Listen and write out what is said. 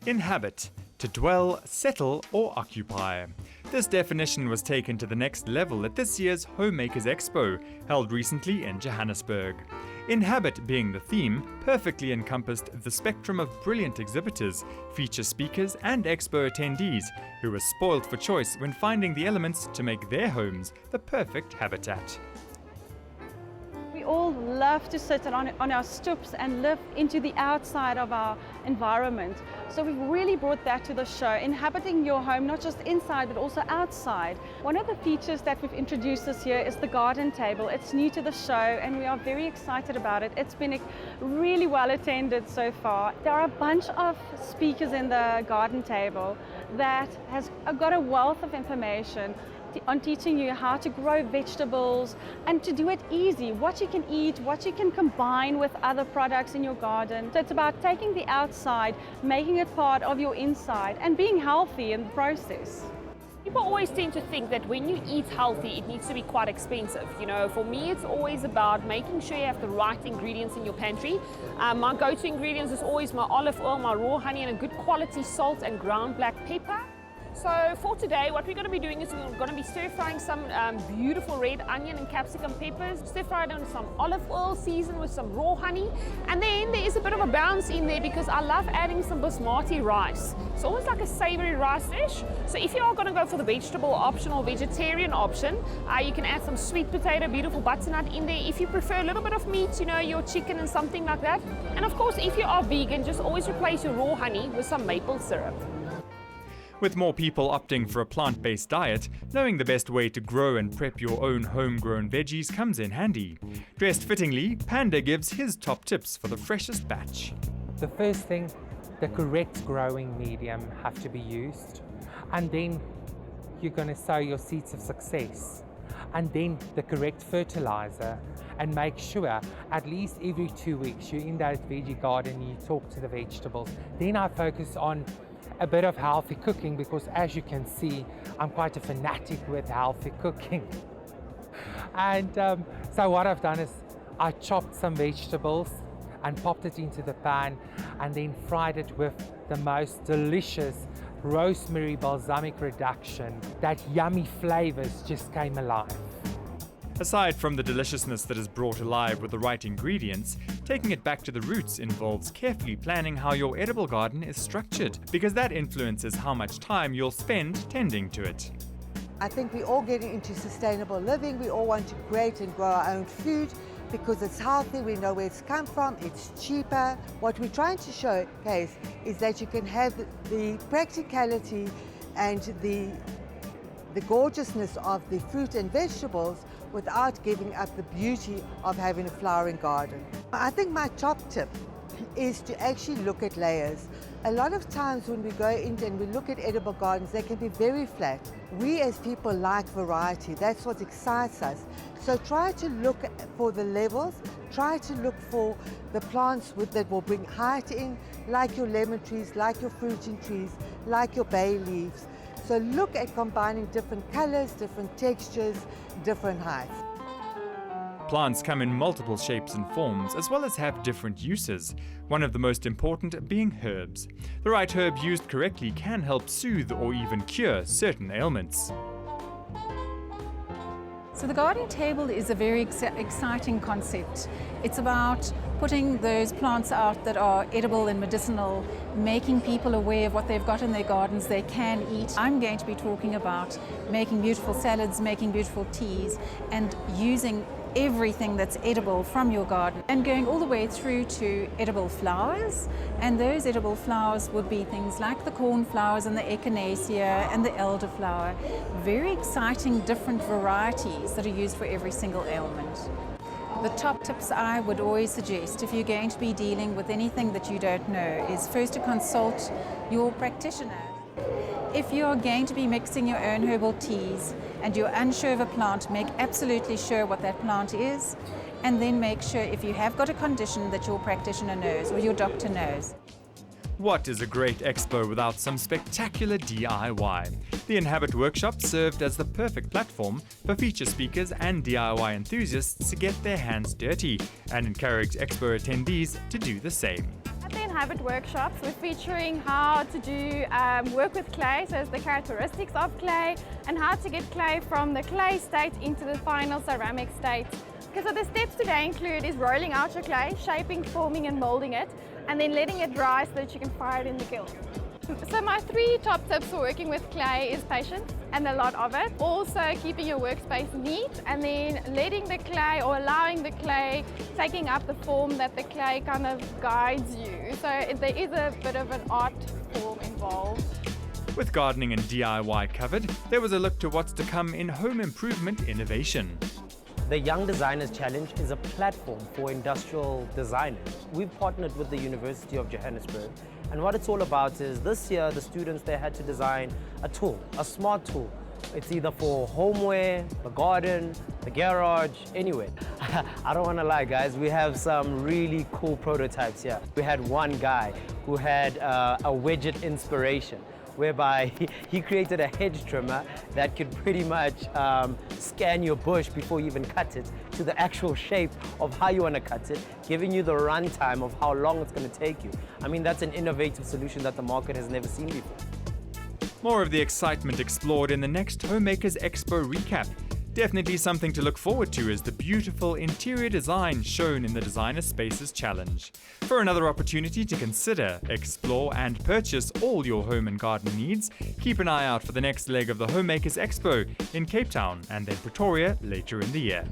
InHabit, to dwell, settle or occupy. This definition was taken to the next level at this year's HOMEMAKERS Expo, held recently in Johannesburg. InHabit being the theme, perfectly encompassed the spectrum of brilliant exhibitors, feature speakers and expo attendees who were spoiled for choice when finding the elements to make their homes the perfect habitat. We all love to sit on our stoops and live into the outside of our environment. So we've really brought that to the show, inhabiting your home, not just inside, but also outside. One of the features that we've introduced this year is the garden table. It's new to the show and we are very excited about it. It's been really well attended so far. There are a bunch of speakers in the garden table that has got a wealth of information on teaching you how to grow vegetables and to do it easy, what you can eat, what you can combine with other products in your garden. So it's about taking the outside, making it part of your inside and being healthy in the process. People always tend to think that when you eat healthy, it needs to be quite expensive. You know, for me, it's always about making sure you have the right ingredients in your pantry. My go-to ingredients is always my olive oil, my raw honey, and a good quality salt and ground black pepper. So for today, what we're going to be doing is we're going to be stir-frying some beautiful red onion and capsicum peppers, stir-fried on some olive oil, seasoned with some raw honey. And then there is a bit of a balance in there because I love adding some basmati rice. It's almost like a savory rice dish. So if you are going to go for the vegetable option or vegetarian option, you can add some sweet potato, beautiful butternut in there. If you prefer a little bit of meat, you know, your chicken and something like that. And of course, if you are vegan, just always replace your raw honey with some maple syrup. With more people opting for a plant-based diet, knowing the best way to grow and prep your own homegrown veggies comes in handy. Dressed fittingly, Panda gives his top tips for the freshest batch. The first thing, the correct growing medium have to be used, and then you're going to sow your seeds of success, and then the correct fertilizer, and make sure at least every 2 weeks you're in that veggie garden, you talk to the vegetables. Then I focus on a bit of healthy cooking because, as you can see, I'm quite a fanatic with healthy cooking. And so what I've done is I chopped some vegetables and popped it into the pan and then fried it with the most delicious rosemary balsamic reduction. That yummy flavors just came alive. Aside from the deliciousness that is brought alive with the right ingredients, taking it back to the roots involves carefully planning how your edible garden is structured, because that influences how much time you'll spend tending to it. I think we're all getting into sustainable living. We all want to create and grow our own food because it's healthy, we know where it's come from, it's cheaper. What we're trying to showcase is that you can have the practicality and the gorgeousness of the fruit and vegetables without giving up the beauty of having a flowering garden. I think my top tip is to actually look at layers. A lot of times when we go in and we look at edible gardens, they can be very flat. We as people like variety, that's what excites us. So try to look for the levels, try to look for the plants that will bring height in, like your lemon trees, like your fruiting trees, like your bay leaves. So look at combining different colors, different textures, different heights. Plants come in multiple shapes and forms, as well as have different uses, one of the most important being herbs. The right herb used correctly can help soothe or even cure certain ailments. So the garden table is a very exciting concept. It's about putting those plants out that are edible and medicinal, making people aware of what they've got in their gardens they can eat. I'm going to be talking about making beautiful salads, making beautiful teas, and using everything that's edible from your garden and going all the way through to edible flowers. And those edible flowers would be things like the cornflowers and the echinacea and the elderflower. Very exciting different varieties that are used for every single ailment. The top tips I would always suggest if you're going to be dealing with anything that you don't know is first to consult your practitioner. If you're going to be mixing your own herbal teas and you're unsure of a plant, make absolutely sure what that plant is, and then make sure if you have got a condition that your practitioner knows or your doctor knows. What is a great expo without some spectacular DIY? The InHabit Workshop served as the perfect platform for feature speakers and DIY enthusiasts to get their hands dirty and encourage expo attendees to do the same. At the InHabit Workshops. We're featuring how to do work with clay, so it's the characteristics of clay, and how to get clay from the clay state into the final ceramic state. Okay, so the steps today include is rolling out your clay, shaping, forming and molding it, and then letting it dry so that you can fire it in the kiln. So my 3 top tips for working with clay is patience and a lot of it. Also keeping your workspace neat, and then letting the clay or allowing the clay taking up the form that the clay kind of guides you. So there is a bit of an art form involved. With gardening and DIY covered, there was a look to what's to come in home improvement innovation. The Young Designers Challenge is a platform for industrial designers. We've partnered with the University of Johannesburg, and what it's all about is this year the students, they had to design a tool, a smart tool. It's either for homeware, the garden, the garage, anywhere. I don't want to lie guys, we have some really cool prototypes here. We had one guy who had a widget inspiration, whereby he created a hedge trimmer that could pretty much scan your bush before you even cut it to the actual shape of how you want to cut it, giving you the run time of how long it's going to take you. I mean, that's an innovative solution that the market has never seen before. More of the excitement explored in the next HOMEMAKERS Expo recap. Definitely something to look forward to is the beautiful interior design shown in the Designer Spaces Challenge. For another opportunity to consider, explore and purchase all your home and garden needs, keep an eye out for the next leg of the HOMEMAKERS Expo in Cape Town and then Pretoria later in the year.